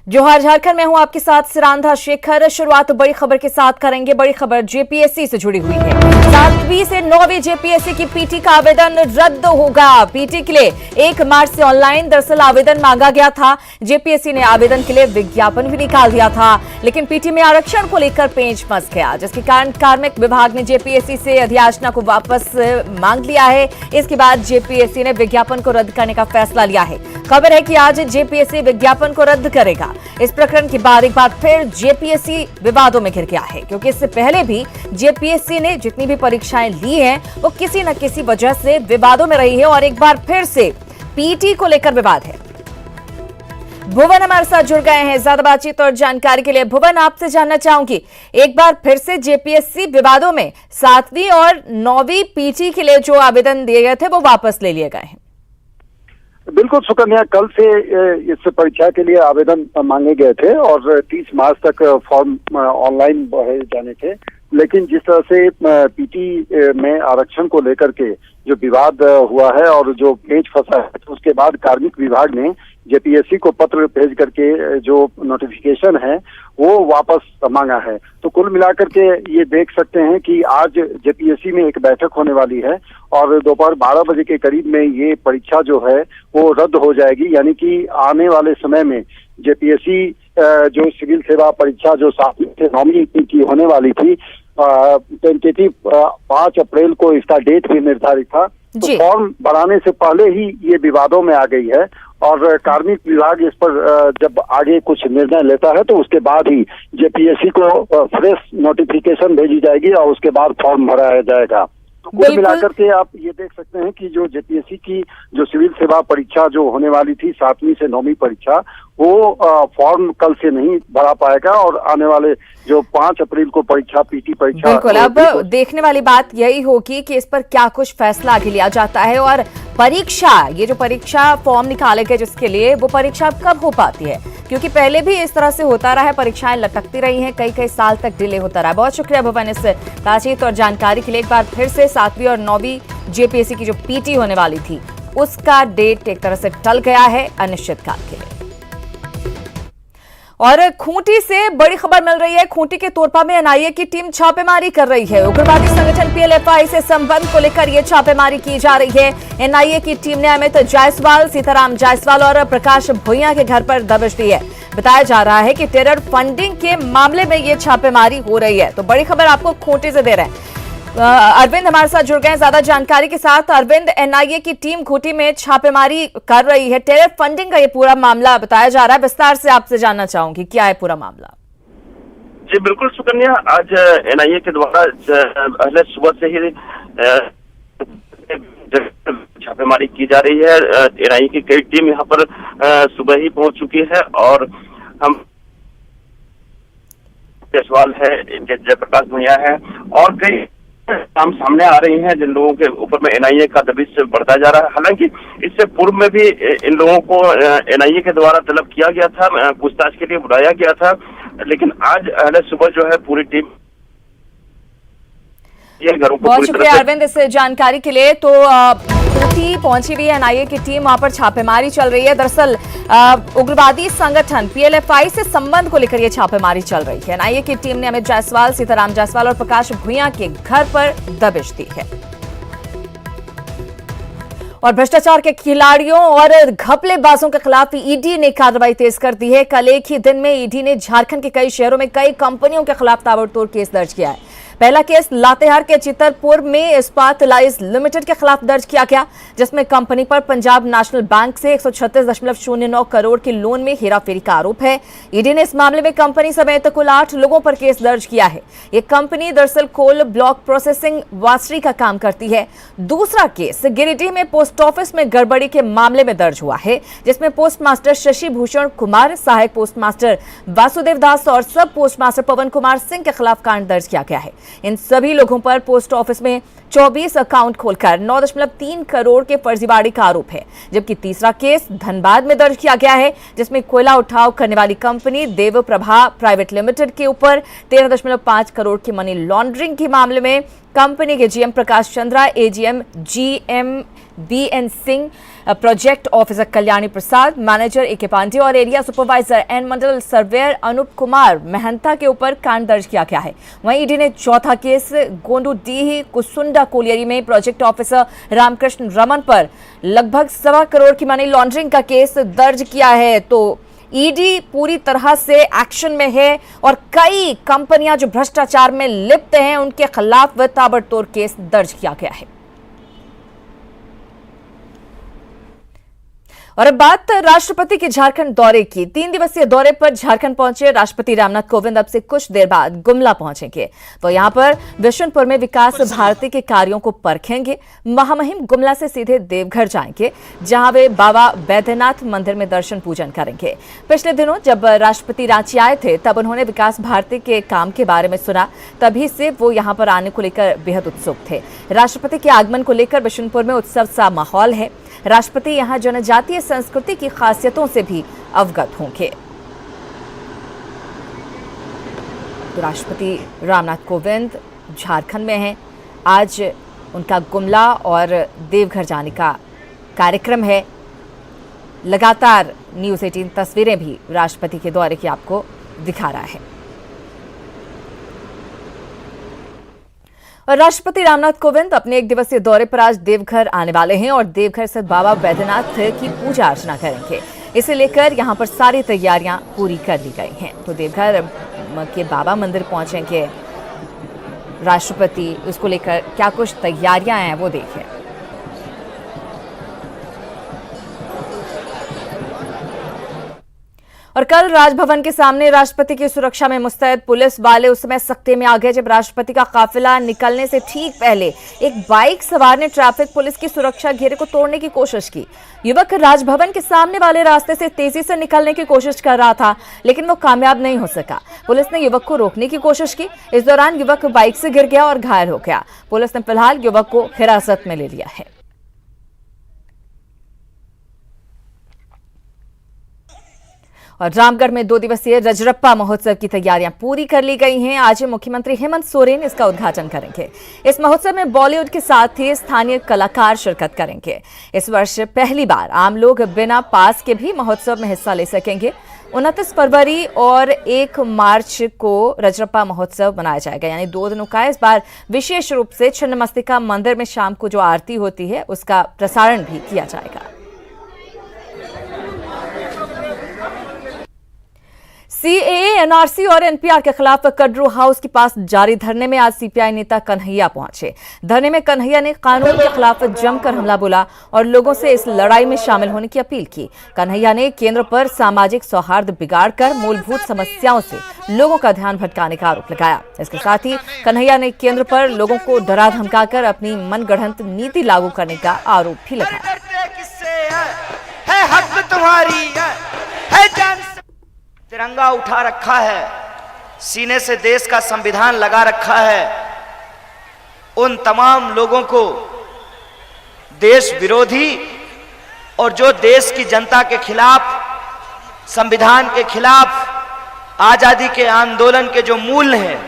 जोहार झारखंड में हूं आपके साथ सिरांधा शेखर। शुरुआत बड़ी खबर के साथ करेंगे। बड़ी खबर जेपीएससी से जुड़ी हुई है। 7वीं से 9वीं जेपीएससी की पीटी का आवेदन रद्द होगा। पीटी के लिए 1 मार्च से ऑनलाइन दरअसल आवेदन मांगा गया था। जेपीएससी ने आवेदन के लिए विज्ञापन भी निकाल दिया था, लेकिन पीटी में आरक्षण को लेकर पेंच फंस गया, जिसके कारण कार्मिक विभाग ने जेपीएससी से अधियाचना को वापस मांग लिया है। इसके बाद जेपीएससी ने विज्ञापन को रद्द करने का फैसला लिया है। खबर है कि आज जेपीएससी विज्ञापन को रद्द करेगा। इस प्रकरण के बाद एक बार फिर जेपीएससी विवादों में घिर गया है, क्योंकि इससे पहले भी जेपीएससी ने जितनी भी परीक्षाएं ली हैं वो किसी न किसी वजह से विवादों में रही है और एक बार फिर से पीटी को लेकर विवाद है। भुवन हमारे साथ जुड़ गए हैं ज्यादा बातचीत और जानकारी के लिए। भुवन, आपसे जानना चाहूंगी, एक बार फिर से जेपीएससी विवादों में 7वीं और 9वीं पीटी के लिए जो आवेदन दिए गए थे वो वापस ले लिए गए हैं। बिल्कुल सुकन्या, कल से इस परीक्षा के लिए आवेदन मांगे गए थे और 30 मार्च तक फॉर्म ऑनलाइन भरे जाने थे, लेकिन जिस तरह से पीटी में आरक्षण को लेकर के जो विवाद हुआ है और जो पेच फंसा है, तो उसके बाद कार्मिक विभाग ने जेपीएससी को पत्र भेज करके जो नोटिफिकेशन है वो वापस मांगा है। तो कुल मिलाकर के ये देख सकते हैं कि आज जेपीएससी में एक बैठक होने वाली है और दोपहर 12 बजे के करीब में ये परीक्षा जो है वो रद्द हो जाएगी। यानी कि आने वाले समय में जेपीएससी जो सिविल सेवा परीक्षा जो 7वीं से 9वीं की होने वाली थी, टेंटेटिव 5 अप्रैल को इसका डेट भी निर्धारित था, तो फॉर्म बढ़ाने से पहले ही ये विवादों में आ गई है और कार्मिक विभाग इस पर जब आगे कुछ निर्णय लेता है तो उसके बाद ही जेपीएससी को फ्रेश नोटिफिकेशन भेजी जाएगी और उसके बाद फॉर्म भराया जाएगा। तो कुल मिलाकर के आप ये देख सकते हैं कि जो जेपीएससी की जो सिविल सेवा परीक्षा जो होने वाली थी 7वीं से 9वीं परीक्षा, वो फॉर्म कल से नहीं भरा पाएगा और आने वाले जो 5 अप्रैल को परीक्षा पीटी परीक्षा। बिल्कुल, अब देखने वाली बात यही होगी कि इस पर क्या कुछ फैसला आगे लिया जाता है और परीक्षा, ये जो परीक्षा फॉर्म निकाले गए जिसके लिए, वो परीक्षा कब हो पाती है, क्योंकि पहले भी इस तरह से होता रहा है, परीक्षाएं लटकती रही हैं, कई साल तक डिले होता रहा है। बहुत शुक्रिया भुवन इस बातचीत और जानकारी के लिए। एक बार फिर से 7वीं और 9वीं जेपीएससी की जो पीटी होने वाली थी उसका डेट एक तरह से टल गया है अनिश्चितकाल के लिए। और खूंटी से बड़ी खबर मिल रही है। खूंटी के तोरपा में एनआईए की टीम छापेमारी कर रही है। उग्रवादी संगठन पीएलएफआई से संबंध को लेकर यह छापेमारी की जा रही है। एनआईए की टीम ने अमित जायसवाल, सीताराम जायसवाल और प्रकाश भुइयां के घर पर दबिश दी है। बताया जा रहा है कि टेरर फंडिंग के मामले में यह छापेमारी हो रही है। तो बड़ी खबर आपको खूंटी से दे रहे हैं। अरविंद हमारे साथ जुड़ गए हैं ज्यादा जानकारी के साथ। अरविंद, एनआईए की टीम खूंटी में छापेमारी कर रही है, टेरर फंडिंग का ये पूरा मामला बताया जा रहा है, विस्तार से आपसे जानना चाहूंगी क्या है पूरा मामला। जी बिल्कुल सुकन्या, आज एनआईए के द्वारा पहले सुबह से ही छापेमारी की जा रही है। एनआईए की कई टीम यहाँ पर सुबह ही पहुंच चुकी है और हम जायसवाल है, जयप्रकाश भुइयां है और कई नाम सामने आ रही हैं जिन लोगों के ऊपर में एनआईए का दबिश बढ़ता जा रहा है। हालांकि इससे पूर्व में भी इन लोगों को एनआईए के द्वारा तलब किया गया था, पूछताछ के लिए बुलाया गया था, लेकिन आज सुबह जो है पूरी टीम घरों को। बहुत शुक्रिया अरविंद इस जानकारी के लिए। तो खूंटी पहुंची हुई है एनआईए की टीम, वहां पर छापेमारी चल रही है। दरअसल उग्रवादी संगठन पीएलएफआई से संबंध को लेकर यह छापेमारी चल रही है। एनआईए की टीम ने अमित जायसवाल, सीताराम जायसवाल और प्रकाश भुइयां के घर पर दबिश दी है। और भ्रष्टाचार के खिलाड़ियों और घपलेबाजों के खिलाफ ईडी ने कार्रवाई तेज कर दी है। कल एक ही दिन में ईडी ने झारखंड के कई शहरों में कई कंपनियों के खिलाफ ताबड़तोड़ केस दर्ज किया है। पहला केस लातेहार के चितरपुर में इस्पात लाइज लिमिटेड के खिलाफ दर्ज किया गया, जिसमें कंपनी पर पंजाब नेशनल बैंक से 136.09 करोड़ के लोन में हेराफेरी का आरोप है। ईडी ने इस मामले में कंपनी समेत कुल 8 लोगों पर केस दर्ज किया है। ये कंपनी दरअसल कोल ब्लॉक प्रोसेसिंग वासरी का काम करती है। दूसरा केस गिरिडीह में पोस्ट ऑफिस में गड़बड़ी के मामले में दर्ज हुआ है, जिसमें पोस्ट मास्टर शशि भूषण कुमार, सहायक पोस्ट मास्टर वासुदेव दास और सब पोस्ट मास्टर पवन कुमार सिंह के खिलाफ कांड दर्ज किया गया है। इन सभी लोगों पर पोस्ट ऑफिस में 24 अकाउंट खोलकर 9.3 करोड़ के फर्जीवाड़े का आरोप है। जबकि तीसरा केस धनबाद में दर्ज किया गया है, जिसमें कोयला उठाव करने वाली कंपनी देव प्रभा प्राइवेट लिमिटेड के ऊपर 13.5 करोड़ की मनी लॉन्ड्रिंग के मामले में कंपनी के GM Prakash Chandra, AGM GM BN Singh, project officer Kalyani Prasad, manager AK Pandey और area supervisor and Mandal surveyor Anup Kumar Mahanta के ऊपर कांड दर्ज किया गया है। वहीं ईडी ने चौथा केस गोंडूडीह कुसुंडा कोलियरी में प्रोजेक्ट ऑफिसर रामकृष्ण रमन पर लगभग 1.25 करोड़ की मनी लॉन्ड्रिंग का केस दर्ज किया है। तो ईडी पूरी तरह से एक्शन में है और कई कंपनियां जो भ्रष्टाचार में लिप्त हैं उनके खिलाफ ताबड़तोड़ केस दर्ज किया गया है। और अब बात राष्ट्रपति के झारखंड दौरे की। 3 दिवसीय दौरे पर झारखंड पहुंचे राष्ट्रपति रामनाथ कोविंद अब से कुछ देर बाद गुमला पहुंचेंगे। तो यहां पर बिशुनपुर में विकास भारती के कार्यों को परखेंगे। महामहिम गुमला से सीधे देवघर जाएंगे, जहां वे बाबा बैद्यनाथ मंदिर में दर्शन पूजन करेंगे। पिछले दिनों जब राष्ट्रपति रांची आए थे तब उन्होंने विकास भारती के काम के बारे में सुना, तभी से वो यहां पर आने को लेकर बेहद उत्सुक थे। राष्ट्रपति के आगमन को लेकर बिशुनपुर में उत्सव सा माहौल है। राष्ट्रपति यहां जनजातीय संस्कृति की खासियतों से भी अवगत होंगे। तो राष्ट्रपति रामनाथ कोविंद झारखंड में हैं। आज उनका गुमला और देवघर जाने का कार्यक्रम है। लगातार न्यूज़ 18 तस्वीरें भी राष्ट्रपति के दौरे की आपको दिखा रहा है। और राष्ट्रपति रामनाथ कोविंद अपने 1 दिवसीय दौरे पर आज देवघर आने वाले हैं और देवघर स्थित बाबा बैद्यनाथ की पूजा अर्चना करेंगे। इसे लेकर यहां पर सारी तैयारियां पूरी कर ली गई हैं। तो देवघर के बाबा मंदिर पहुंचेंगे राष्ट्रपति, उसको लेकर क्या कुछ तैयारियां हैं वो देखें। और कल राजभवन के सामने राष्ट्रपति की सुरक्षा में मुस्तैद पुलिस वाले उस समय सख्ते में आ गए जब राष्ट्रपति का काफिला निकलने से ठीक पहले एक बाइक सवार ने ट्रैफिक पुलिस की सुरक्षा घेरे को तोड़ने की कोशिश की। युवक राजभवन के सामने वाले रास्ते से तेजी से निकलने की कोशिश कर रहा था, लेकिन वो कामयाब नहीं हो सका। पुलिस ने युवक को रोकने की कोशिश की। इस दौरान युवक बाइक से गिर गया और घायल हो गया। पुलिस ने फिलहाल युवक को हिरासत में ले लिया है। और रामगढ़ में 2 दिवसीय रजरप्पा महोत्सव की तैयारियां पूरी कर ली गई हैं। आज मुख्यमंत्री हेमंत सोरेन इसका उद्घाटन करेंगे। इस महोत्सव में बॉलीवुड के साथ ही स्थानीय कलाकार शिरकत करेंगे। इस वर्ष पहली बार आम लोग बिना पास के भी महोत्सव में हिस्सा ले सकेंगे। 29 फरवरी और 1 मार्च को रजरप्पा महोत्सव मनाया जाएगा, यानी 2 दिनों का। इस बार विशेष रूप से छिन्नमस्तिका मंदिर में शाम को जो आरती होती है उसका प्रसारण भी किया जाएगा। CAA, NRC और NPR के खिलाफ कड्रू हाउस के पास जारी धरने में आज CPI नेता कन्हैया पहुंचे। धरने में कन्हैया ने कानून के खिलाफ जमकर हमला बोला और लोगों से इस लड़ाई में शामिल होने की अपील की। कन्हैया ने केंद्र पर सामाजिक सौहार्द बिगाड़कर मूलभूत समस्याओं से लोगों का ध्यान भटकाने का आरोप लगाया। इसके साथ ही कन्हैया ने केंद्र पर लोगों को डरा धमकाकर अपनी मनगढ़ंत नीति लागू करने का आरोप भी लगाया। तिरंगा उठा रखा है, सीने से देश का संविधान लगा रखा है। उन तमाम लोगों को देश विरोधी और जो देश की जनता के खिलाफ, संविधान के खिलाफ, आजादी के आंदोलन के जो मूल्य हैं,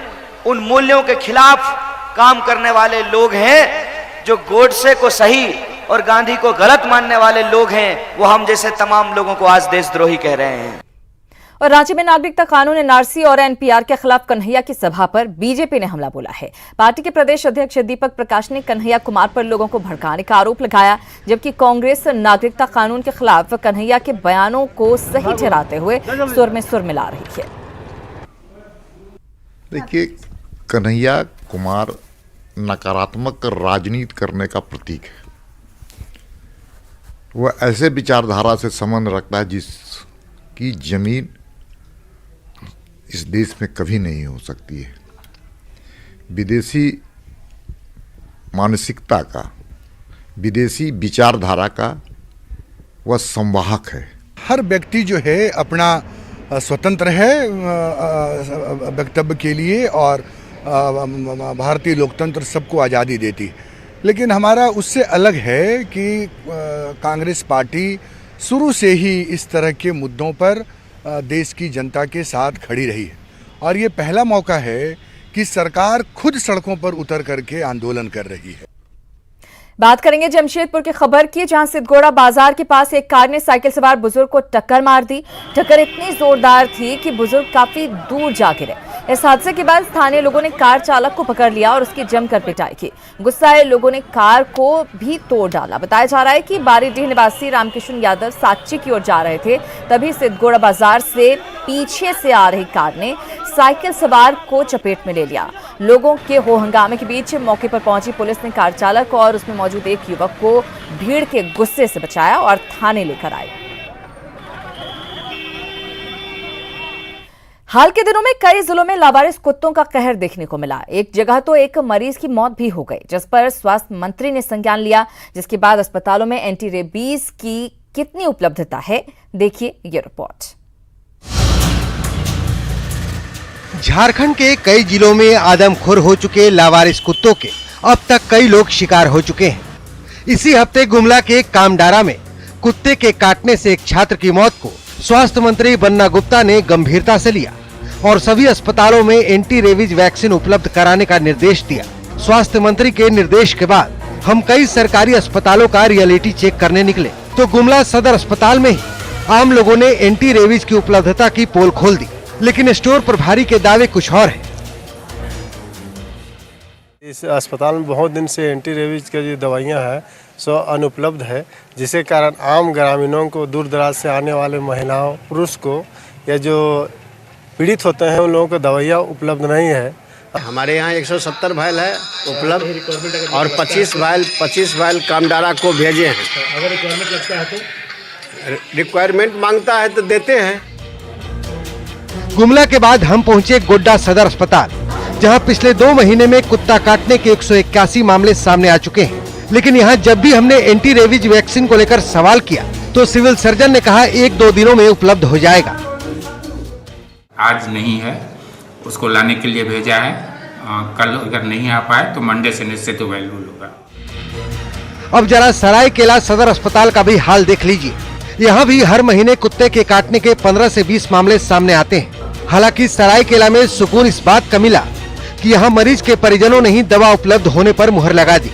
उन मूल्यों के खिलाफ काम करने वाले लोग हैं। जो गोडसे को सही और गांधी को गलत मानने वाले लोग हैं, वो हम जैसे तमाम लोगों को आज देशद्रोही कह रहे हैं। और रांची में नागरिकता कानून NRC और NPR के खिलाफ कन्हैया की सभा पर बीजेपी ने हमला बोला है। पार्टी के प्रदेश अध्यक्ष दीपक प्रकाश ने कन्हैया कुमार पर लोगों को भड़काने का आरोप लगाया, जबकि कांग्रेस नागरिकता कानून के खिलाफ कन्हैया के बयानों को सही ठहराते हुए सुर में सुर मिला रही है। देखिए, कन्हैया कुमार नकारात्मक राजनीति करने का प्रतीक है। वह ऐसे विचारधारा से संबंध रखता है जिसकी जमीन इस देश में कभी नहीं हो सकती है। विदेशी मानसिकता का, विदेशी विचारधारा का वह संवाहक है। हर व्यक्ति जो है अपना स्वतंत्र है वक्तव्य के लिए और भारतीय लोकतंत्र सबको आज़ादी देती है, लेकिन हमारा उससे अलग है कि कांग्रेस पार्टी शुरू से ही इस तरह के मुद्दों पर देश की जनता के साथ खड़ी रही है और ये पहला मौका है कि सरकार खुद सड़कों पर उतर करके आंदोलन कर रही है। बात करेंगे जमशेदपुर की खबर की, जहां सिद्धगोड़ा बाजार के पास एक कार ने साइकिल सवार बुजुर्ग को टक्कर मार दी। टक्कर इतनी जोरदार थी कि बुजुर्ग काफी दूर जा गिरे। इस हादसे के बाद स्थानीय लोगों ने कार चालक को पकड़ लिया और उसकी जमकर पिटाई की। गुस्साए लोगों ने कार को भी तोड़ डाला। बताया जा रहा है कि बारीडीह निवासी रामकिशन यादव सांची की ओर जा रहे थे, तभी सिद्धगोड़ा बाजार से पीछे से आ रही कार ने साइकिल सवार को चपेट में ले लिया। लोगों के हो हंगामे के बीच मौके पर पहुंची पुलिस ने कार चालक और उसमें मौजूद एक युवक को भीड़ के गुस्से से बचाया और थाने लेकर आई। हाल के दिनों में कई जिलों में लावारिस कुत्तों का कहर देखने को मिला। एक जगह तो एक मरीज की मौत भी हो गई, जिस पर स्वास्थ्य मंत्री ने संज्ञान लिया, जिसके बाद अस्पतालों में एंटी रेबीज की कितनी उपलब्धता है, देखिए ये रिपोर्ट। झारखंड के कई जिलों में आदमखोर हो चुके लावारिस कुत्तों के अब तक कई लोग शिकार हो चुके हैं। इसी हफ्ते गुमला के कामडारा में कुत्ते के काटने से एक छात्र की मौत को स्वास्थ्य मंत्री बन्ना गुप्ता ने गंभीरता से लिया और सभी अस्पतालों में एंटी रेबीज वैक्सीन उपलब्ध कराने का निर्देश दिया। स्वास्थ्य मंत्री के निर्देश के बाद हम कई सरकारी अस्पतालों का रियलिटी चेक करने निकले तो गुमला सदर अस्पताल में ही आम लोगों ने एंटी रेबीज की उपलब्धता की पोल खोल दी, लेकिन स्टोर प्रभारी के दावे कुछ और हैं। इस अस्पताल में बहुत दिन से एंटी रेबीज की जो दवाइयाँ हैं सो अनुपलब्ध है, जिसके कारण आम ग्रामीणों को, दूर दराज से आने वाले महिलाओं, पुरुष को या जो पीड़ित होते हैं उन लोगों को दवाइयाँ उपलब्ध नहीं है। हमारे यहाँ 170 वायल है उपलब्ध और 25 वायल कामडारा को भेजे हैं। अगर रिक्वायरमेंट लगता है तो रिक्वायरमेंट मांगता है तो देते हैं। गुमला के बाद हम पहुंचे गोड्डा सदर अस्पताल, जहां पिछले 2 महीने में कुत्ता काटने के 181 मामले सामने आ चुके हैं। लेकिन यहां जब भी हमने एंटी रेबीज वैक्सीन को लेकर सवाल किया तो सिविल सर्जन ने कहा 1-2 दिनों में उपलब्ध हो जाएगा। आज नहीं है, उसको लाने के लिए भेजा है। कल अगर नहीं आ पाए तो मंडे से निश्चित अवेलेबल होगा। अब जरा सरायकेला सदर अस्पताल का भी हाल देख लीजिए। यहाँ भी हर महीने कुत्ते के काटने के 15 से 20 मामले सामने आते हैं। हालांकि सरायकेला में सुकून इस बात का मिला कि यहाँ मरीज के परिजनों ने ही दवा उपलब्ध होने पर मुहर लगा दी।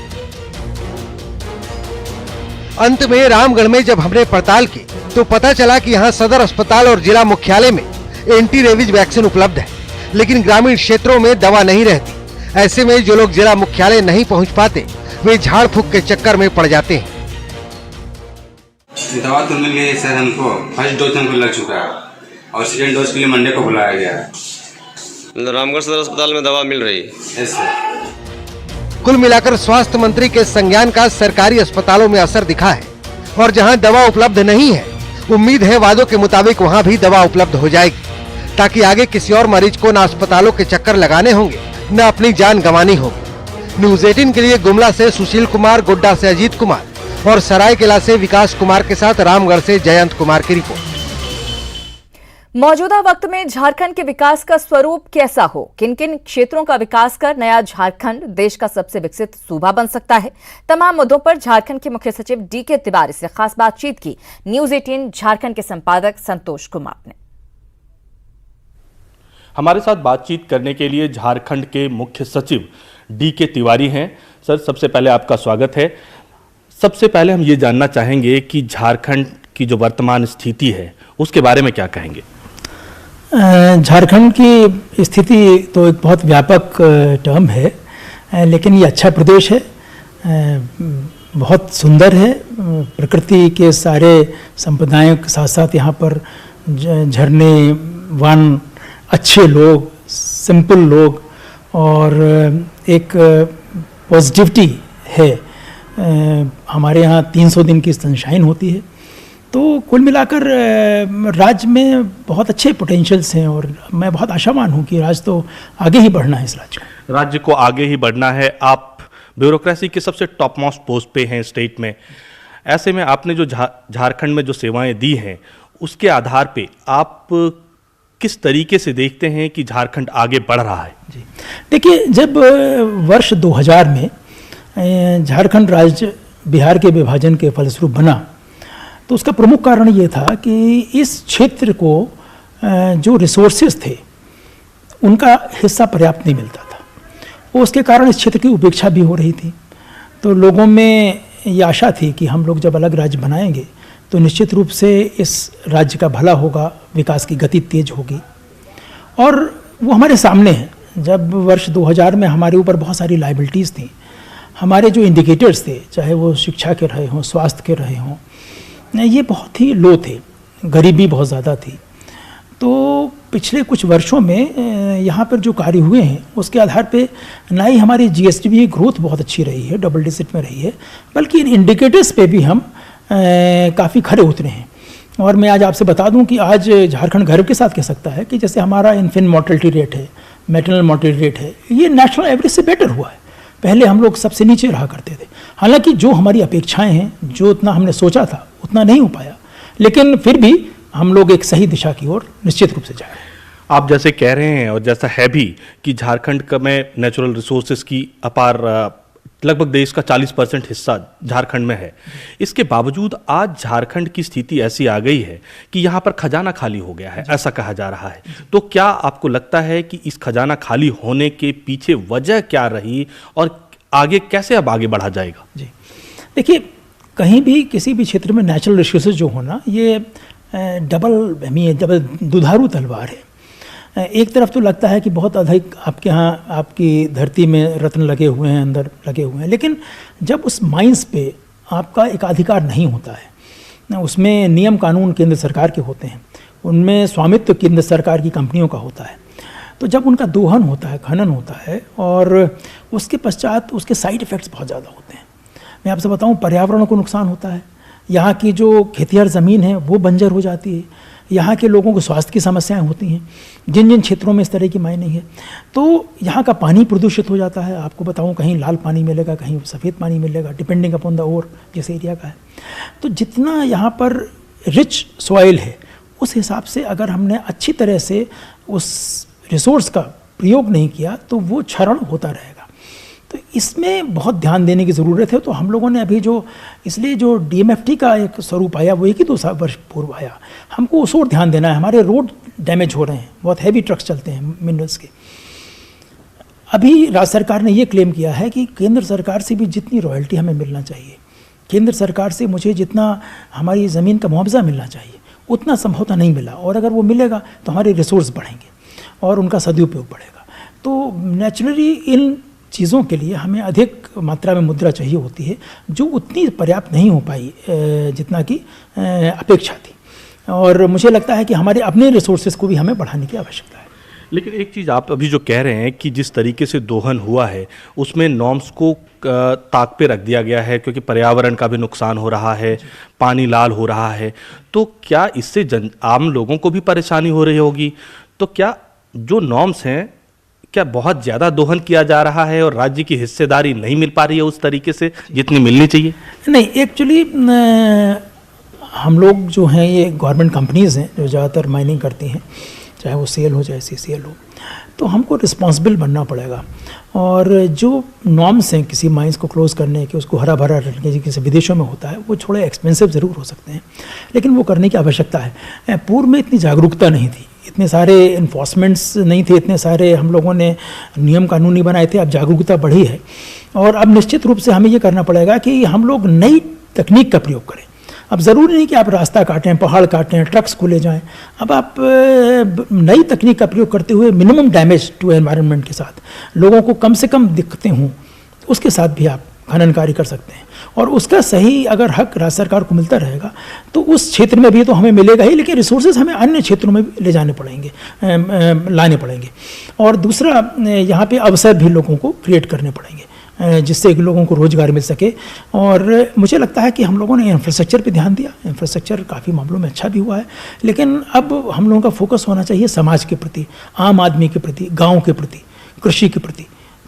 अंत में रामगढ़ में जब हमने पड़ताल की तो पता चला कि यहाँ सदर अस्पताल और जिला मुख्यालय में एंटी रेबीज वैक्सीन उपलब्ध है, लेकिन ग्रामीण क्षेत्रों में दवा नहीं रहती। ऐसे में जो लोग जिला मुख्यालय नहीं पहुँच पाते वे झाड़ फूक के चक्कर में पड़ जाते हैं। दवा तो मिल गई सर, हमको फर्स्ट डोज हमको लग चुका है और सेकेंड डोज के लिए मंडे को बुलाया गया है। रामगढ़ सदर अस्पताल में दवा मिल रही है। Yes sir. कुल मिलाकर स्वास्थ्य मंत्री के संज्ञान का सरकारी अस्पतालों में असर दिखा है और जहां दवा उपलब्ध नहीं है, उम्मीद है वादों के मुताबिक वहां भी दवा उपलब्ध हो जाएगी, ताकि आगे किसी और मरीज को न अस्पतालों के चक्कर लगाने होंगे न अपनी जान गंवानी होगी। न्यूज़ 18 के लिए गुमला से सुशील कुमार, गोड्डा से अजीत कुमार और सरायकेला से विकास कुमार के साथ रामगढ़ से जयंत कुमार की रिपोर्ट। मौजूदा वक्त में झारखंड के विकास का स्वरूप कैसा हो, किन किन क्षेत्रों का विकास कर नया झारखंड देश का सबसे विकसित सूबा बन सकता है, तमाम मुद्दों पर झारखंड के मुख्य सचिव डीके तिवारी से खास बातचीत की न्यूज़ 18 झारखंड के संपादक संतोष कुमार ने। हमारे साथ बातचीत करने के लिए झारखंड के मुख्य सचिव डीके तिवारी हैं। सर, सबसे पहले आपका स्वागत है। सबसे पहले हम ये जानना चाहेंगे कि झारखंड की जो वर्तमान स्थिति है उसके बारे में क्या कहेंगे? झारखंड की स्थिति तो एक बहुत व्यापक टर्म है, लेकिन ये अच्छा प्रदेश है, बहुत सुंदर है। प्रकृति के सारे संप्रदायों के साथ साथ यहाँ पर झरने, वन, अच्छे लोग, सिंपल लोग और एक पॉजिटिविटी है। हमारे यहाँ 300 दिन की सनशाइन होती है, तो कुल मिलाकर राज्य में बहुत अच्छे पोटेंशियल्स हैं और मैं बहुत आशावान हूँ कि राज्य तो आगे ही बढ़ना है। इस राज्य को आगे ही बढ़ना है। आप ब्यूरोक्रेसी के सबसे टॉप मोस्ट पोस्ट पे हैं स्टेट में। ऐसे में आपने जो झारखंड में जो सेवाएं दी हैं उसके आधार पे आप किस तरीके से देखते हैं कि झारखंड आगे बढ़ रहा है? जी देखिए, जब वर्ष 2000 में झारखंड राज्य बिहार के विभाजन के फलस्वरूप बना तो उसका प्रमुख कारण ये था कि इस क्षेत्र को जो रिसोर्सेज थे उनका हिस्सा पर्याप्त नहीं मिलता था। उसके कारण इस क्षेत्र की उपेक्षा भी हो रही थी। तो लोगों में ये आशा थी कि हम लोग जब अलग राज्य बनाएंगे तो निश्चित रूप से इस राज्य का भला होगा, विकास की गति तेज होगी। और वो हमारे सामने है। जब वर्ष 2000 में हमारे ऊपर बहुत सारी लाइबिलिटीज़ थी, हमारे जो इंडिकेटर्स थे, चाहे वो शिक्षा के रहे हों, स्वास्थ्य के रहे हों, ये बहुत ही लो थे, गरीबी बहुत ज़्यादा थी। तो पिछले कुछ वर्षों में यहाँ पर जो कार्य हुए हैं उसके आधार पे ना ही हमारी जीएसडी ग्रोथ बहुत अच्छी रही है, डबल डिजिट में रही है, बल्कि इन इंडिकेटर्स पे भी हम काफ़ी खरे उतरे हैं। और मैं आज आपसे बता दूं कि आज झारखंड गर्व के साथ कह सकता है कि जैसे हमारा इन्फेंट मोर्टेलिटी रेट है, मैटरनल मोर्टेलिटी रेट है, ये नेशनल एवरेज से बेटर हुआ है। पहले हम लोग सबसे नीचे रहा करते थे। हालांकि जो हमारी अपेक्षाएं हैं, जो उतना हमने सोचा था उतना नहीं हो पाया, लेकिन फिर भी हम लोग एक सही दिशा की ओर निश्चित रूप से जा रहे हैं। आप जैसे कह रहे हैं और जैसा है भी कि झारखंड में नेचुरल रिसोर्सेज की अपार लगभग देश का 40% हिस्सा झारखंड में है। इसके बावजूद आज झारखंड की स्थिति ऐसी आ गई है कि यहाँ पर खजाना खाली हो गया है, ऐसा कहा जा रहा है। तो क्या आपको लगता है कि इस खजाना खाली होने के पीछे वजह क्या रही और आगे कैसे अब आगे बढ़ा जाएगा? जी देखिए, कहीं भी किसी भी क्षेत्र में नेचुरल रिसोर्सेज जो होना, ये डबल दुधारू तलवार है। एक तरफ तो लगता है कि बहुत अधिक आपके यहाँ आपकी धरती में रत्न लगे हुए हैं, अंदर लगे हुए हैं, लेकिन जब उस माइंस पे आपका एकाधिकार नहीं होता है, उसमें नियम कानून केंद्र सरकार के होते हैं, उनमें स्वामित्व केंद्र सरकार की कंपनियों का होता है, तो जब उनका दोहन होता है, खनन होता है और उसके पश्चात उसके साइड इफ़ेक्ट्स बहुत ज़्यादा होते हैं। मैं आपसे बताऊं, पर्यावरण को नुकसान होता है, यहाँ की जो खेतिहर ज़मीन है वो बंजर हो जाती है, यहाँ के लोगों को स्वास्थ्य की समस्याएं होती हैं जिन जिन क्षेत्रों में इस तरह की माइनिंग है। तो यहाँ का पानी प्रदूषित हो जाता है। आपको बताऊँ, कहीं लाल पानी मिलेगा, कहीं सफ़ेद पानी मिलेगा, डिपेंडिंग अपॉन द ओवर जिस एरिया का है। तो जितना यहाँ पर रिच सॉइल है, उस हिसाब से अगर हमने अच्छी तरह से उस रिसोर्स का प्रयोग नहीं किया तो वो क्षरण होता रहेगा। तो इसमें बहुत ध्यान देने की ज़रूरत है। तो हम लोगों ने अभी इसलिए जो DMFT का एक स्वरूप आया वो 1-2 वर्ष पूर्व आया, हमको उस ओर ध्यान देना है। हमारे रोड डैमेज हो रहे हैं, बहुत हैवी ट्रक्स चलते हैं मिनरल्स के। अभी राज्य सरकार ने ये क्लेम किया है कि केंद्र सरकार से भी जितनी रॉयल्टी हमें मिलना चाहिए, केंद्र सरकार से मुझे जितना हमारी ज़मीन का मुआवजा मिलना चाहिए, उतना संभवतः नहीं मिला, और अगर वो मिलेगा तो हमारे रिसोर्स बढ़ेंगे और उनका सदुपयोग बढ़ेगा। तो नेचुरली इन चीज़ों के लिए हमें अधिक मात्रा में मुद्रा चाहिए होती है, जो उतनी पर्याप्त नहीं हो पाई जितना कि अपेक्षा थी। और मुझे लगता है कि हमारे अपने रिसोर्सेज को भी हमें बढ़ाने की आवश्यकता है। लेकिन एक चीज़ आप अभी जो कह रहे हैं कि जिस तरीके से दोहन हुआ है उसमें नॉर्म्स को ताक पे रख दिया गया है, क्योंकि पर्यावरण का भी नुकसान हो रहा है, पानी लाल हो रहा है, तो क्या इससे आम लोगों को भी परेशानी हो रही होगी? तो क्या जो नॉर्म्स हैं, क्या बहुत ज़्यादा दोहन किया जा रहा है और राज्य की हिस्सेदारी नहीं मिल पा रही है उस तरीके से जितनी मिलनी चाहिए? नहीं, एक्चुअली हम लोग जो हैं, ये गवर्नमेंट कंपनीज़ हैं जो ज़्यादातर माइनिंग करती हैं, चाहे वो सेल हो चाहे CCL हो, तो हमको रिस्पॉन्सिबल बनना पड़ेगा। और जो नॉर्म्स हैं किसी माइंस को क्लोज़ करने के, उसको हरा भरा रखने के, जैसे विदेशों में होता है, वो थोड़े एक्सपेंसिव ज़रूर हो सकते हैं, लेकिन वो करने की आवश्यकता है। पूर्व में इतनी जागरूकता नहीं थी, इतने सारे इन्फोर्समेंट्स नहीं थे, इतने सारे हम लोगों ने नियम कानून नहीं बनाए थे। अब जागरूकता बढ़ी है और अब निश्चित रूप से हमें ये करना पड़ेगा कि हम लोग नई तकनीक का प्रयोग करें। अब ज़रूरी नहीं कि आप रास्ता काटें, पहाड़ काटें, ट्रक्स को ले जाएं। अब आप नई तकनीक का प्रयोग करते हुए मिनिमम डैमेज टू एनवायरनमेंट के साथ, लोगों को कम से कम दिक्कतें हों, उसके साथ भी आप खनन कार्य कर सकते हैं। और उसका सही अगर हक राज्य सरकार को मिलता रहेगा तो उस क्षेत्र में भी तो हमें मिलेगा ही, लेकिन रिसोर्सेज हमें अन्य क्षेत्रों में भी ले जाने पड़ेंगे, लाने पड़ेंगे। और दूसरा, यहाँ पे अवसर भी लोगों को क्रिएट करने पड़ेंगे जिससे लोगों को रोज़गार मिल सके। और मुझे लगता है कि हम लोगों ने इंफ्रास्ट्रक्चर पे ध्यान दिया, इंफ्रास्ट्रक्चर काफ़ी मामलों में अच्छा भी हुआ है, लेकिन अब हम लोगों का फोकस होना चाहिए समाज के प्रति, आम आदमी के प्रति, गाँव के प्रति, कृषि के प्रति।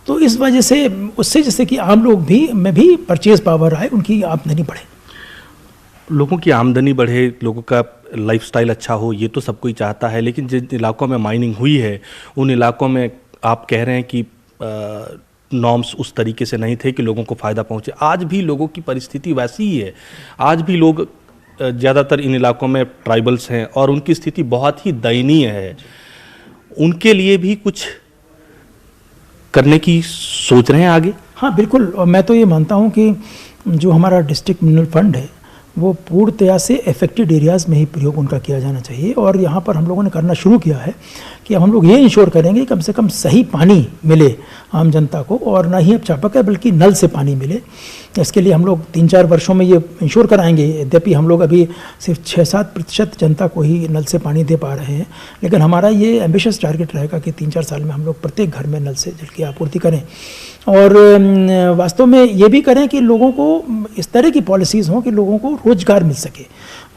तो इस वजह से उससे जैसे कि आम लोग भी में भी परचेज पावर आए, उनकी आमदनी बढ़े, लोगों की आमदनी बढ़े, लोगों का लाइफस्टाइल अच्छा हो, ये तो सब कोई चाहता है। लेकिन जिन इलाकों में माइनिंग हुई है उन इलाकों में आप कह रहे हैं कि नॉर्म्स उस तरीके से नहीं थे कि लोगों को फ़ायदा पहुंचे। आज भी लोगों की परिस्थिति वैसी ही है। आज भी लोग, ज़्यादातर इन इलाकों में ट्राइबल्स हैं और उनकी स्थिति बहुत ही दयनीय है। उनके लिए भी कुछ करने की सोच रहे हैं आगे? हाँ, हाँ बिल्कुल, और मैं तो ये मानता हूँ कि जो हमारा डिस्ट्रिक्ट मिनरल फंड है वो पूर्णतया से अफेक्टेड एरियाज़ में ही प्रयोग उनका किया जाना चाहिए। और यहाँ पर हम लोगों ने करना शुरू किया है कि अब हम लोग ये इंश्योर करेंगे कि कम से कम सही पानी मिले आम जनता को, और ना ही अब चापाकल बल्कि नल से पानी मिले। इसके लिए हम लोग 3-4 वर्षों में ये इंश्योर कराएंगे। यद्यपि हम लोग अभी सिर्फ 6-7% जनता को ही नल से पानी दे पा रहे हैं, लेकिन हमारा ये एम्बिशियस टारगेट रहेगा कि 3-4 साल में हम लोग प्रत्येक घर में नल से जल की आपूर्ति करें। और वास्तव में ये भी करें कि लोगों को इस तरह की पॉलिसीज़ हों कि लोगों को रोज़गार मिल सके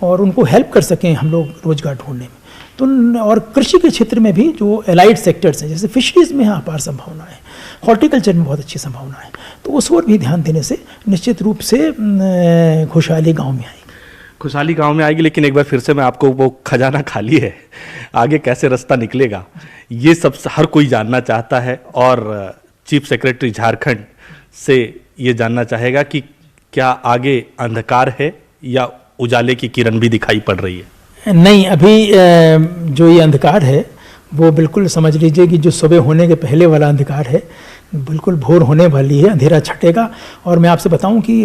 और उनको हेल्प कर सकें हम लोग रोज़गार ढूंढने में। तो और कृषि के क्षेत्र में भी जो एलाइड सेक्टर्स हैं, जैसे फिशरीज़ में अपार संभावना है, हॉर्टिकल्चर में बहुत अच्छी संभावना है, तो उस ओर भी ध्यान देने से निश्चित रूप से खुशहाली गाँव में आएगी। खुशहाली गांव में आएगी, लेकिन एक बार फिर से मैं आपको, वो खजाना खाली है, आगे कैसे रास्ता निकलेगा ये सब हर कोई जानना चाहता है। और चीफ सेक्रेटरी झारखंड से ये जानना चाहेगा कि क्या आगे अंधकार है या उजाले की किरण भी दिखाई पड़ रही है? नहीं, अभी जो ये अंधकार है वो बिल्कुल समझ लीजिए कि जो सुबह होने के पहले वाला अंधकार है, बिल्कुल भोर होने वाली है, अंधेरा छटेगा। और मैं आपसे बताऊं कि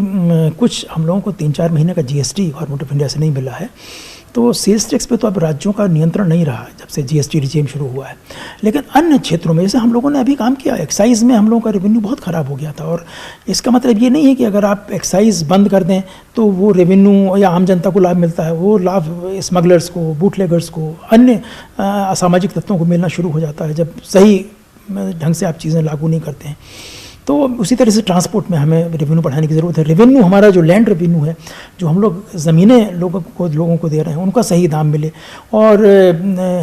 कुछ हम लोगों को 3-4 महीने का जीएसटी गवर्नमेंट ऑफ इंडिया से नहीं मिला है, तो सेल्स टैक्स पे तो अब राज्यों का नियंत्रण नहीं रहा जब से जीएसटी रिजीम शुरू हुआ है। लेकिन अन्य क्षेत्रों में जैसे हम लोगों ने अभी काम किया, एक्साइज में हम लोगों का रेवेन्यू बहुत ख़राब हो गया था। और इसका मतलब ये नहीं है कि अगर आप एक्साइज बंद कर दें तो वो रेवेन्यू या आम जनता को लाभ मिलता है, वो लाभ स्मगलर्स को, बूटलेगर्स को, अन्य असामाजिक तत्वों को मिलना शुरू हो जाता है जब सही ढंग से आप चीज़ें लागू नहीं करते हैं। तो उसी तरह से ट्रांसपोर्ट में हमें रेवेन्यू बढ़ाने की ज़रूरत है। रेवेन्यू हमारा जो लैंड रेवेन्यू है, जो हम लोग ज़मीनें लोगों को दे रहे हैं, उनका सही दाम मिले। और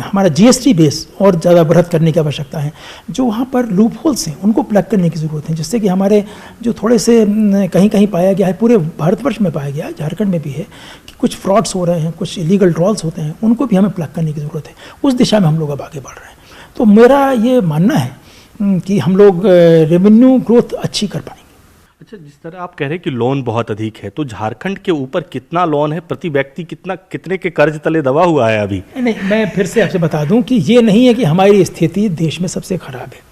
हमारा जीएसटी बेस और ज़्यादा बढ़त करने की आवश्यकता है। जो वहाँ पर लूप होल्स हैं उनको प्लग करने की ज़रूरत है, जिससे कि हमारे जो थोड़े से कहीं कहीं पाया गया है, पूरे भारतवर्ष में पाया गया है, झारखंड में भी है, कि कुछ फ्रॉड्स हो रहे हैं, कुछ इलीगल ड्रॉल्स होते हैं, उनको भी हमें प्लग करने की ज़रूरत है। उस दिशा में हम लोग अब आगे बढ़ रहे हैं। तो मेरा ये मानना है कि हम लोग रेवेन्यू ग्रोथ अच्छी कर पाएंगे। अच्छा, जिस तरह आप कह रहे हैं कि लोन बहुत अधिक है, तो झारखंड के ऊपर कितना लोन है, प्रति व्यक्ति कितने के कर्ज तले दबा हुआ है अभी? नहीं, मैं फिर से आपसे बता दूं कि ये नहीं है कि हमारी स्थिति देश में सबसे खराब है।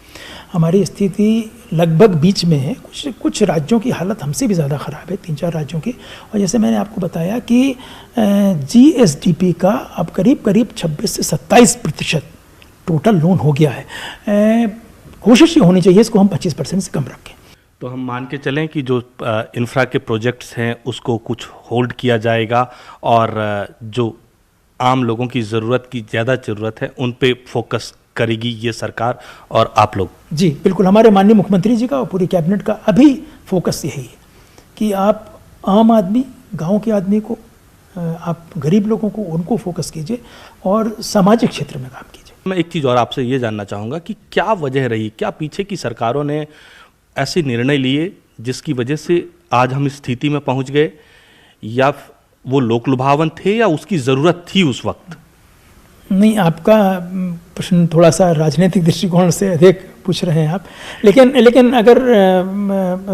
हमारी स्थिति लगभग बीच में है। कुछ राज्यों की हालत हमसे भी ज़्यादा ख़राब है, 3-4 राज्यों की। और जैसे मैंने आपको बताया कि जीएसडीपी का अब करीब 26 से 27% टोटल लोन हो गया है। कोशिश ये होनी चाहिए इसको हम 25% से कम रखें। तो हम मान के चलें कि जो इंफ्रा के प्रोजेक्ट्स हैं उसको कुछ होल्ड किया जाएगा, और जो आम लोगों की ज़रूरत की ज़्यादा ज़रूरत है उन पे फोकस करेगी ये सरकार और आप लोग? जी बिल्कुल, हमारे माननीय मुख्यमंत्री जी का और पूरी कैबिनेट का अभी फोकस यही है कि आप आम आदमी, गाँव के आदमी को, आप गरीब लोगों को, उनको फोकस कीजिए और सामाजिक क्षेत्र में काम कीजिए। मैं एक चीज़ और आपसे ये जानना चाहूँगा कि क्या वजह रही, क्या पीछे की सरकारों ने ऐसे निर्णय लिए जिसकी वजह से आज हम इस स्थिति में पहुँच गए, या वो लोक लुभावन थे या उसकी ज़रूरत थी उस वक्त? नहीं, आपका प्रश्न थोड़ा सा राजनीतिक दृष्टिकोण से अधिक पूछ रहे हैं आप। लेकिन अगर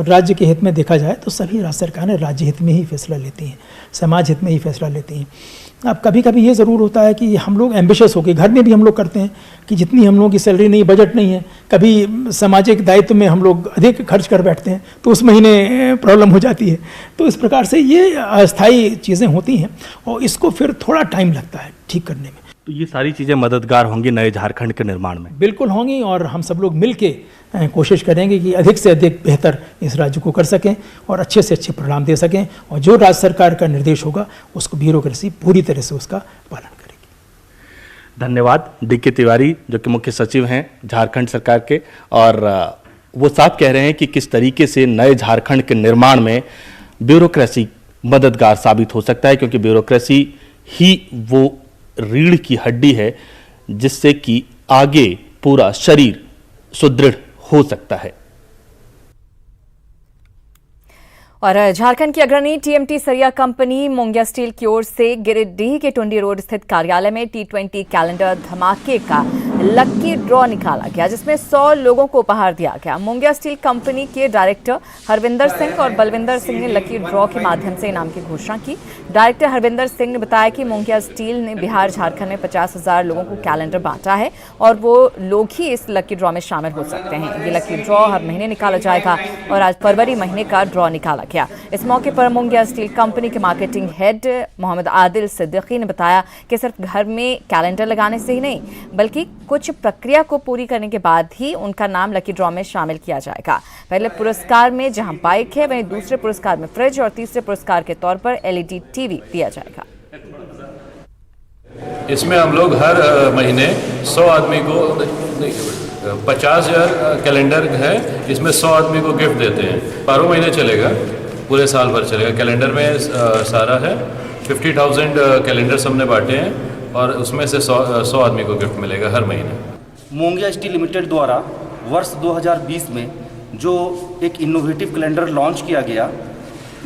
राज्य के हित में देखा जाए तो सभी राज्य सरकारें राज्य हित में ही फैसला लेती हैं, समाज हित में ही फैसला लेती हैं। अब कभी कभी ये ज़रूर होता है कि हम लोग एम्बिशियस होकर, घर में भी हम लोग करते हैं कि जितनी हम लोगों की सैलरी नहीं, बजट नहीं है, कभी सामाजिक दायित्व में हम लोग अधिक खर्च कर बैठते हैं तो उस महीने प्रॉब्लम हो जाती है। तो इस प्रकार से ये अस्थायी चीज़ें होती हैं और इसको फिर थोड़ा टाइम लगता है ठीक करने में। तो ये सारी चीज़ें मददगार होंगी नए झारखंड के निर्माण में? बिल्कुल होंगी, और हम सब लोग मिल के कोशिश करेंगे कि अधिक से अधिक बेहतर इस राज्य को कर सकें और अच्छे से अच्छे परिणाम दे सकें। और जो राज्य सरकार का निर्देश होगा उसको ब्यूरोक्रेसी पूरी तरह से उसका पालन करेगी। धन्यवाद। डीके तिवारी जो कि मुख्य सचिव हैं झारखंड सरकार के, और वो साफ कह रहे हैं कि किस तरीके से नए झारखंड के निर्माण में ब्यूरोक्रेसी मददगार साबित हो सकता है, क्योंकि ब्यूरोक्रेसी ही वो रीढ़ की हड्डी है जिससे कि आगे पूरा शरीर सुदृढ़ हो सकता है। और झारखंड की अग्रणी टीएमटी सरिया कंपनी मोंगिया स्टील की ओर से गिरिडीह के टुंडी रोड स्थित कार्यालय में T20 कैलेंडर धमाके का लकी ड्रॉ निकाला गया, जिसमें 100 लोगों को उपहार दिया गया। मुंगिया स्टील कंपनी के डायरेक्टर हरविंदर सिंह और बलविंदर सिंह ने लकी ड्रॉ के माध्यम से इनाम की घोषणा की। डायरेक्टर हरविंदर सिंह ने बताया कि मुंगिया स्टील ने बिहार झारखंड में 50,000 लोगों को कैलेंडर बांटा है और वो लोग ही इस लकी ड्रॉ में शामिल हो सकते हैं। ये लकी ड्रॉ हर महीने निकाला जाएगा और आज फरवरी महीने का ड्रॉ निकाला गया। इस मौके पर मुंगिया स्टील कंपनी के मार्केटिंग हेड मोहम्मद आदिल सिद्दीकी ने बताया कि सिर्फ घर में कैलेंडर लगाने से ही नहीं, बल्कि कुछ प्रक्रिया को पूरी करने के बाद ही उनका नाम लकी ड्रॉ में शामिल किया जाएगा। पहले पुरस्कार में जहां बाइक है, वहीं दूसरे पुरस्कार में फ्रिज और तीसरे पुरस्कार के तौर पर LED टीवी दिया जाएगा। इसमें हम लोग हर महीने 100 आदमी को 50,000 कैलेंडर है, इसमें 100 आदमी को गिफ्ट देते हैं। 12 महीने चलेगा, पूरे साल भर चलेगा। कैलेंडर में सारा है 50,000 कैलेंडर्स हमने बांटे हैं और उसमें से 100 आदमी को गिफ्ट मिलेगा हर महीने। मुंगिया स्टील लिमिटेड द्वारा वर्ष 2020 में जो एक इनोवेटिव कैलेंडर लॉन्च किया गया,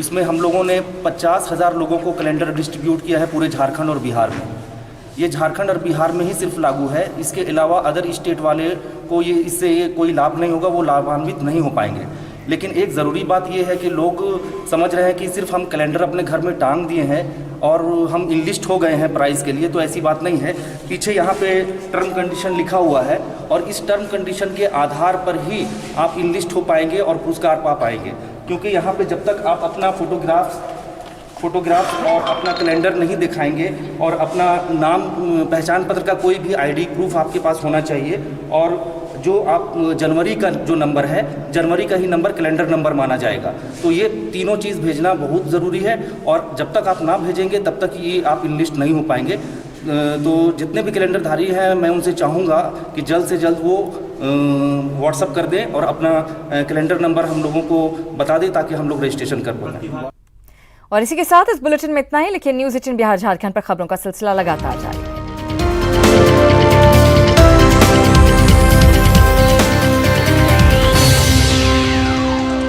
इसमें हम लोगों ने 50,000 लोगों को कैलेंडर डिस्ट्रीब्यूट किया है पूरे झारखंड और बिहार में। ये झारखंड और बिहार में ही सिर्फ लागू है, इसके अलावा अदर स्टेट वाले को ये इससे कोई लाभ नहीं होगा, वो लाभान्वित नहीं हो पाएंगे। लेकिन एक ज़रूरी बात ये है कि लोग समझ रहे हैं कि सिर्फ हम कैलेंडर अपने घर में टांग दिए हैं और हम इनलिस्ट हो गए हैं प्राइज़ के लिए, तो ऐसी बात नहीं है। पीछे यहाँ पे टर्म कंडीशन लिखा हुआ है और इस टर्म कंडीशन के आधार पर ही आप इनलिस्ट हो पाएंगे और पुरस्कार पा पाएंगे। क्योंकि यहाँ पे जब तक आप अपना फोटोग्राफ और अपना कैलेंडर नहीं दिखाएंगे और अपना नाम पहचान पत्र का कोई भी ID प्रूफ आपके पास होना चाहिए, और जो आप जनवरी का जो नंबर है, जनवरी का ही नंबर कैलेंडर नंबर माना जाएगा। तो ये तीनों चीज़ भेजना बहुत ज़रूरी है और जब तक आप ना भेजेंगे तब तक ये आप इनलिस्ट नहीं हो पाएंगे। तो जितने भी कैलेंडरधारी हैं, मैं उनसे चाहूँगा कि जल्द से जल्द वो व्हाट्सअप कर दें और अपना कैलेंडर नंबर हम लोगों को बता दें ताकि हम लोग रजिस्ट्रेशन कर पाएँ। और इसी के साथ इस बुलेटिन में इतना ही, लेकिन न्यूज़ 18 बिहार झारखंड पर खबरों का सिलसिला लगातार जारी।